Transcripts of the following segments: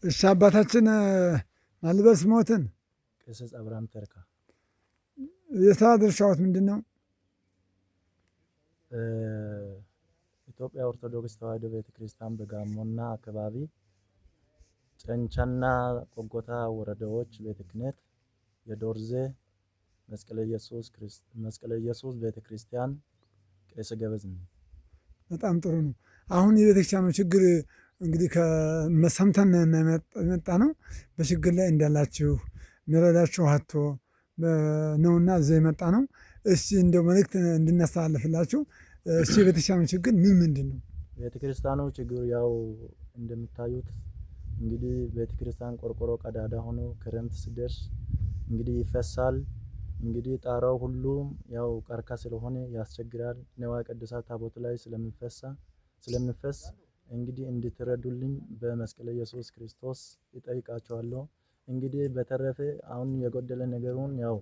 እሺ አባታችን ማልበስ ሞትን ቄስ አብርሃም ተርካ የስራ ድርሻዎት ምንድን ነው? ኢትዮጵያ ኦርቶዶክስ ተዋሕዶ ቤተክርስቲያን በጋሞና አካባቢ ጨንቻና ቆጎታ ወረዳዎች ቤተ ክህነት የዶርዜ መስቀለ ኢየሱስ ቤተክርስቲያን ቄስ ገበዝ ነው። በጣም ጥሩ ነው። አሁን የቤተክርስቲያኑ ችግር እንግዲህ ከሰምተን የመጣ ነው። በችግር ላይ እንዳላችሁ የሚረዳችሁ አጥቶ ነውና እዛ የመጣ ነው። እስቲ እንደው መልእክት እንድናስተላልፍላችሁ እስቲ የቤተክርስቲያኑ ችግር ምንድን ነው? ቤተክርስቲያኑ ችግር ያው እንደምታዩት እንግዲህ ቤተክርስቲያን ቆርቆሮ ቀዳዳ ሆኖ ክረምት ሲደርስ እንግዲህ ይፈሳል። እንግዲህ ጣራው ሁሉም ያው ቀርካ ስለሆነ ያስቸግራል። ንዋየ ቅድሳት ታቦቱ ላይ ስለሚፈስ እንግዲህ እንድትረዱልኝ በመስቀለ ኢየሱስ ክርስቶስ ይጠይቃቸዋለሁ። እንግዲህ በተረፈ አሁን የጎደለ ነገሩን ያው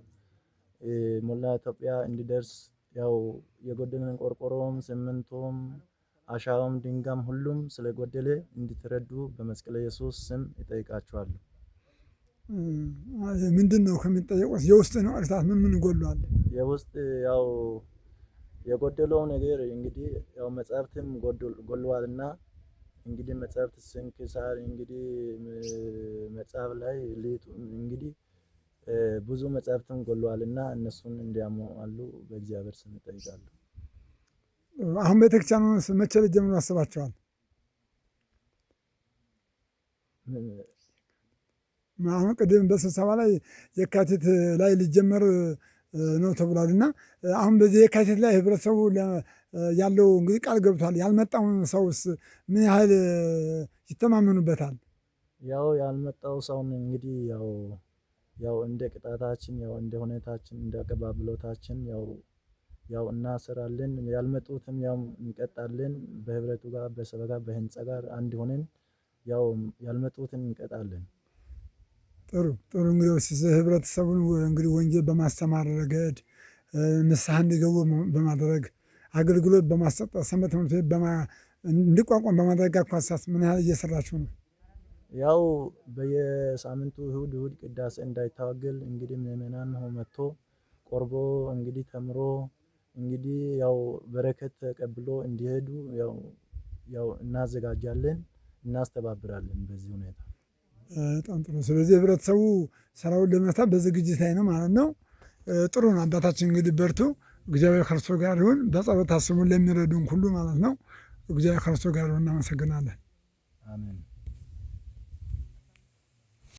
ሞላ ኢትዮጵያ እንዲደርስ ያው የጎደለን ቆርቆሮም ሲሚንቶም አሻዋም ድንጋም ሁሉም ስለጎደለ እንድትረዱ በመስቀለ ኢየሱስ ስም ይጠይቃቸዋለሁ። ምንድነው ከሚጠየቁት የውስጥ ነው እርሳት ምን ጎሏል? የውስጥ ያው የጎደለው ነገር እንግዲህ ያው መጻሕፍትም ጎሏልና እንግዲህ መጻሕፍት ስንክሳር እንግዲህ መጽሐፍ ላይ እንግዲህ ብዙ መጻሕፍትም ጎሏልና እነሱን እንዲያሟሉ በእግዚአብሔር ስም እጠይቃለሁ። አሁን ቤተክርስቲያኑን መቼ ልትጀምሩ አስባችኋል? አሁን ቅድም በስብሰባ ላይ የካቲት ላይ ሊጀመር ነው ተብሏል እና አሁን በዚህ የካቲት ላይ ህብረተሰቡ ያለው እንግዲህ ቃል ገብቷል። ያልመጣውን ሰውስ ምን ያህል ይተማመኑበታል? ያው ያልመጣው ሰውን እንግዲህ ያው እንደ ቅጣታችን ያው እንደ ሁኔታችን እንደ አቀባበሎታችን ያው እናስራለን። ያልመጡትም ያው እንቀጣለን። በህብረቱ ጋር በሰበካ በህንጻ ጋር አንድ ሆነን ያው ያልመጡትን እንቀጣለን። ጥሩ እንግዲህ ህብረተሰቡን እንግዲህ ወንጌል በማስተማር ረገድ ንስሐ እንዲገቡ በማድረግ አገልግሎት በማሰጠት ሰንበት ትምህርት ቤት እንዲቋቋም በማድረግ አኳሳስ ምን ያህል እየሰራችሁ ነው? ያው በየሳምንቱ እሁድ ቅዳሴ እንዳይታወገል እንግዲህ ምዕመናን መጥቶ ቆርቦ እንግዲህ ተምሮ እንግዲህ ያው በረከት ተቀብሎ እንዲሄዱ ያው እናዘጋጃለን፣ እናስተባብራለን በዚህ ሁኔታ። በጣም ጥሩ። ስለዚህ ህብረተሰቡ ስራውን ለመስራት በዝግጅት ላይ ነው ማለት ነው። ጥሩ ነው። አባታችን እንግዲህ በርቱ። እግዚአብሔር ከእርሶ ጋር ይሁን። በጸሎት አስቡን ለሚረዱን ሁሉ ማለት ነው። እግዚአብሔር ከእርሶ ጋር ይሁን። እናመሰግናለን። አሜን።